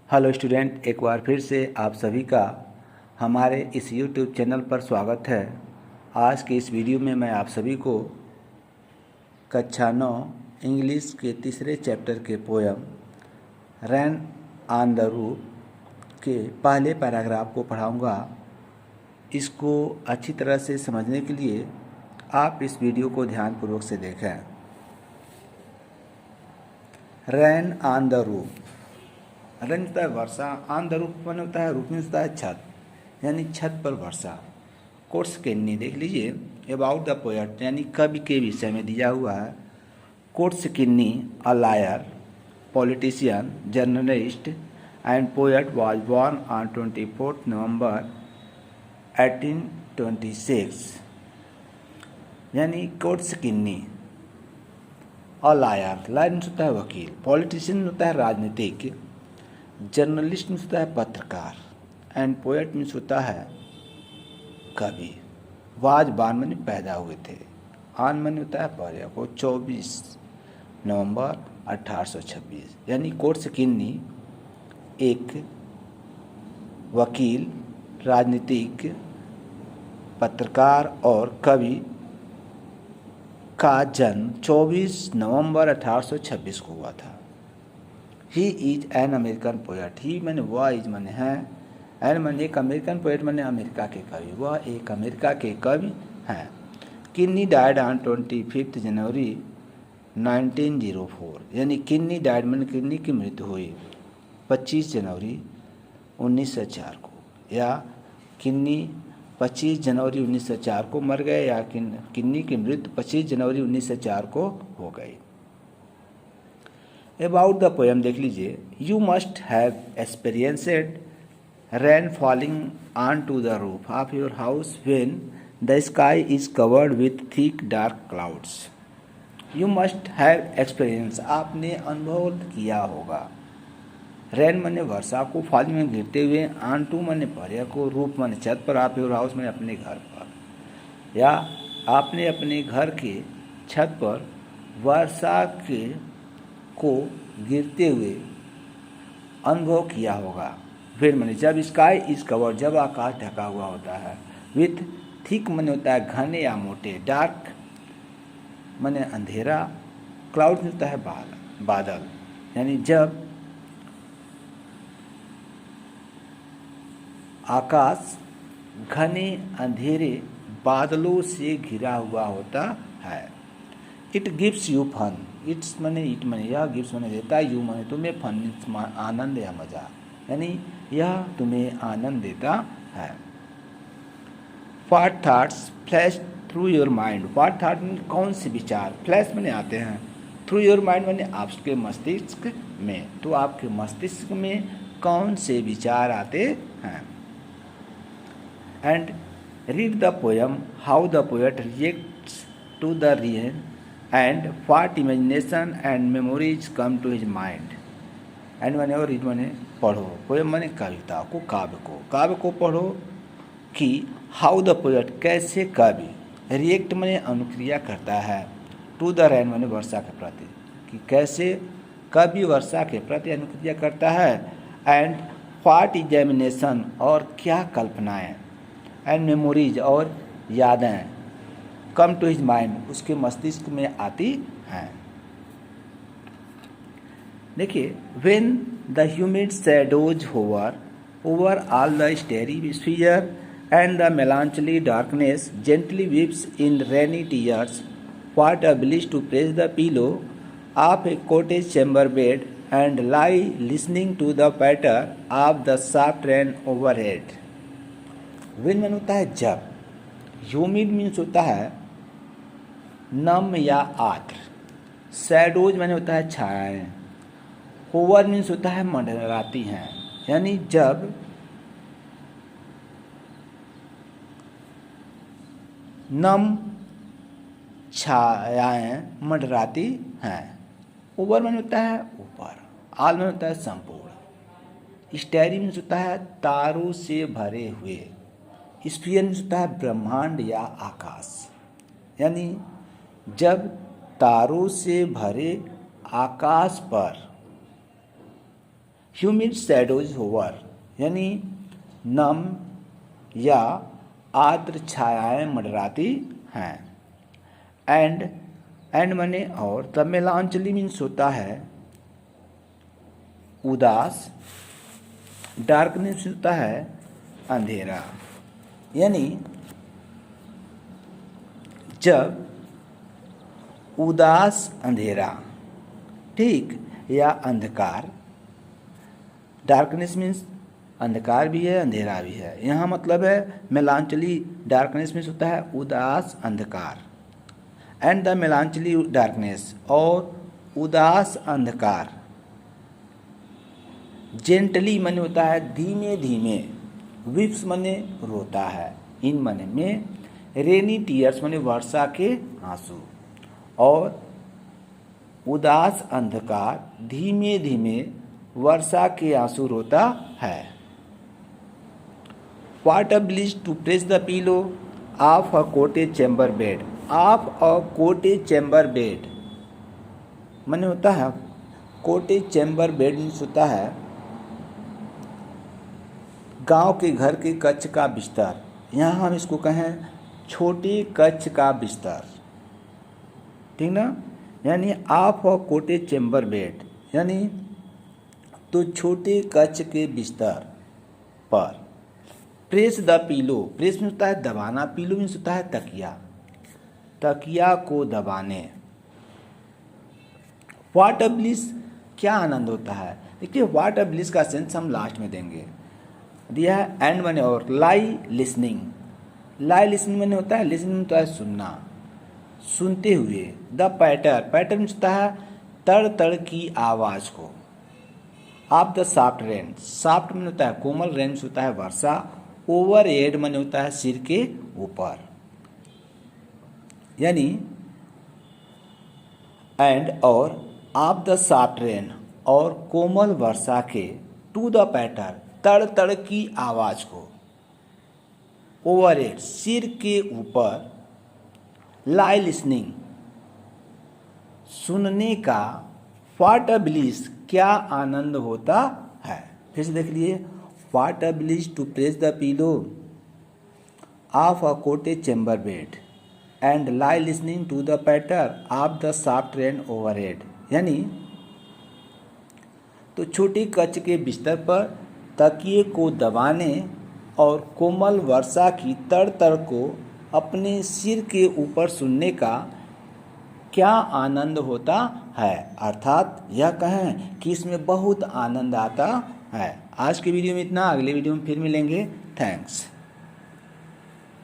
Hello student, एक बार फिर से आप सभी का हमारे इस यूट्यूब चैनल पर स्वागत है। आज के इस वीडियो में मैं आप सभी को कक्षा 9 इंग्लिश के तीसरे चैप्टर के poem rain on the roof के पहले पैराग्राफ को पढ़ाऊंगा। इसको अच्छी तरह से समझने के लिए आप इस वीडियो को ध्यानपूर्वक से देखें। रैन ऑन द रूफ। रन होता है वर्षा, ऑन द रूफ मन होता है, रूफ में होता है छत, यानी छत पर वर्षा। कोट्स किन्नी देख लीजिए, अबाउट द पोएट यानी कवि के विषय में दिया हुआ है। Coates Kinney a lawyer, politician, journalist and poet was born on 24 November 1826। यानी Coates Kinney a lawyer, lawyer होता है वकील, पॉलिटिशियन होता है राजनीतिक, जर्नलिस्ट मीन्स होता है पत्रकार, एंड पोएट मीन्स होता है कवि। वाज बान माने पैदा हुए थे, आन माने होता है पहले को 24 नवंबर 1826। यानी कोट्स किन्नी एक वकील, राजनीतिक, पत्रकार और कवि का जन्म 24 नवंबर 1826 को हुआ था। He is an American poet. He मैंने वह इज मैंने है, एन मैंने एक अमेरिकन पोएट मैंने अमेरिका के कवि, वह एक अमेरिका के कवि हैं। किन्नी डाइड ऑन 25 जनवरी 1904। यानी किन्नी डाइड मैंने किन्नी की मृत्यु हुई 25 जनवरी 1904 को, या किन्नी 25 जनवरी 1904 को मर गए, या किन्नी की मृत्यु 25 जनवरी 1904 को हो गई। अबाउट द पोएम देख लीजिए। You must have experienced rain falling on to the roof of your house when the sky is covered with thick dark clouds. You must have experience, आपने अनुभव किया होगा। रेन माने वर्षा को, फॉलिंग में गिरते हुए, ऑन टू माने पर को, रूफ माने छत पर, आप योर हाउस माने अपने घर पर, या आपने अपने घर के छत पर वर्षा के को गिरते हुए अनुभव किया होगा। फिर मैंने जब स्काई इज कवर, जब आकाश ढका हुआ होता है, विथ थिक मैंने होता है घने या मोटे, डार्क मैंने अंधेरा, क्लाउड होता है बादल। यानी जब आकाश घने अंधेरे बादलों से घिरा हुआ होता है। It gives you fun, it's mean it mean यह, गिव्स मने देता है, यू मने तुम्हें, फन आनंद या मजा, यानी यह तुम्हें आनंद देता है। What thoughts flash through your mind. What thought में कौन से विचार, फ्लैश मने आते हैं, थ्रू योर माइंड मने आपके मस्तिष्क में, तो आपके मस्तिष्क में कौन से विचार आते हैं। And read the poem how the poet reacts to the rain and what imagination and memories come to his mind। and माने और रीड माने पढ़ो, पोएम माने कविता को, काव्य को पढ़ो कि हाउ द पोएट कैसे कवि, रिएक्ट माने अनुक्रिया करता है, टू द रेन माने वर्षा के प्रति, कि कैसे कवि वर्षा के प्रति अनुक्रिया करता है। एंड व्हाट इमेजिनेशन, और क्या कल्पनाएं, एंड मेमोरीज, और यादें, कम टू हिज माइंड, उसके मस्तिष्क में आती हैं। देखिए, when the humid shadows hover over all the starry sphere and the melancholy darkness gently weeps in rainy tears, what a bliss to press the pillow of a cottage chamber bed and lie listening to the patter of the soft rain overhead. When mean होता है जब, humid means होता है नम या आर्द्र, shadows मैंने होता है छायाएं, होवर मीन्स होता है मंडराती हैं, यानी जब नम छायाएं मंडराती हैं। ओवर मैंने होता है ऊपर, आल में होता है संपूर्ण, स्टेरी मीन्स होता है तारों से भरे हुए, स्फीयर मीन्स होता है ब्रह्मांड या आकाश। यानी जब तारों से भरे आकाश पर ह्यूमिड शैडोज होवर, यानी नम या आर्द्र छायाएं मंडराती हैं। एंड माने और, द मेलांचली मीन्स होता है उदास, डार्कनेस होता है अंधेरा, यानी जब उदास अंधेरा, ठीक, या अंधकार, डार्कनेस मीन्स अंधकार भी है अंधेरा भी है, यहाँ मतलब है मेलांचली, डार्कनेस मीन्स होता है उदास अंधकार, एंड द मेलांचली डार्कनेस, और उदास अंधकार, जेंटली मने होता है धीमे धीमे, विप्स मने रोता है, इन मने में, रेनी टीयर्स मने वर्षा के आंसू, और उदास अंधकार धीमे धीमे वर्षा के आंसू रोता है। What a bliss to press the pillow of a cottage chamber bed, of a cottage chamber bed मने होता है कॉटेज चैम्बर बेड मीन्स होता है गांव के घर के कच्छ का बिस्तर, यहाँ हम इसको कहें छोटे कच्छ का बिस्तर, ठीक ना, यानी of a cottage chamber bed, यानी तो छोटे कच्छ के बिस्तर पर, प्रेस द पिलो, प्रेस में होता है दबाना, पिलो में होता है तकिया, तकिया को दबाने। व्हाट अ ब्लिस, क्या आनंद होता है, देखिए व्हाट अ ब्लिस का सेंस हम लास्ट में देंगे, दिया है एंड मने और, लाई लिसनिंग, लाई लिसनिंग मने होता है, लिसनिंग होता है सुनना, सुनते हुए, द पैटर, पैटर में होता है तड़ तड़ की आवाज को, आप द सॉफ्ट रेन, सॉफ्ट में होता है कोमल, रेन होता है वर्षा, ओवर हेड मन होता है सिर के ऊपर, यानी एंड और, आप द सॉफ्ट रेन, और कोमल वर्षा के, टू द पैटर, तड़ तड़ की आवाज को, ओवर हेड सिर के ऊपर, लाई लिसनिंग सुनने का, व्हाट अ ब्लिस क्या आनंद होता है, फिर से देख लिए, what a bliss to press the pillow of a cottage chamber bed and lie listening to the patter of the soft rain overhead, यानी तो छोटी कच्छ के बिस्तर पर तकिए को दबाने और कोमल वर्षा की तड़ तड़ को अपने सिर के ऊपर सुनने का क्या आनंद होता है, अर्थात यह कहें कि इसमें बहुत आनंद आता है। आज के वीडियो में इतना, अगले वीडियो में फिर मिलेंगे। थैंक्स।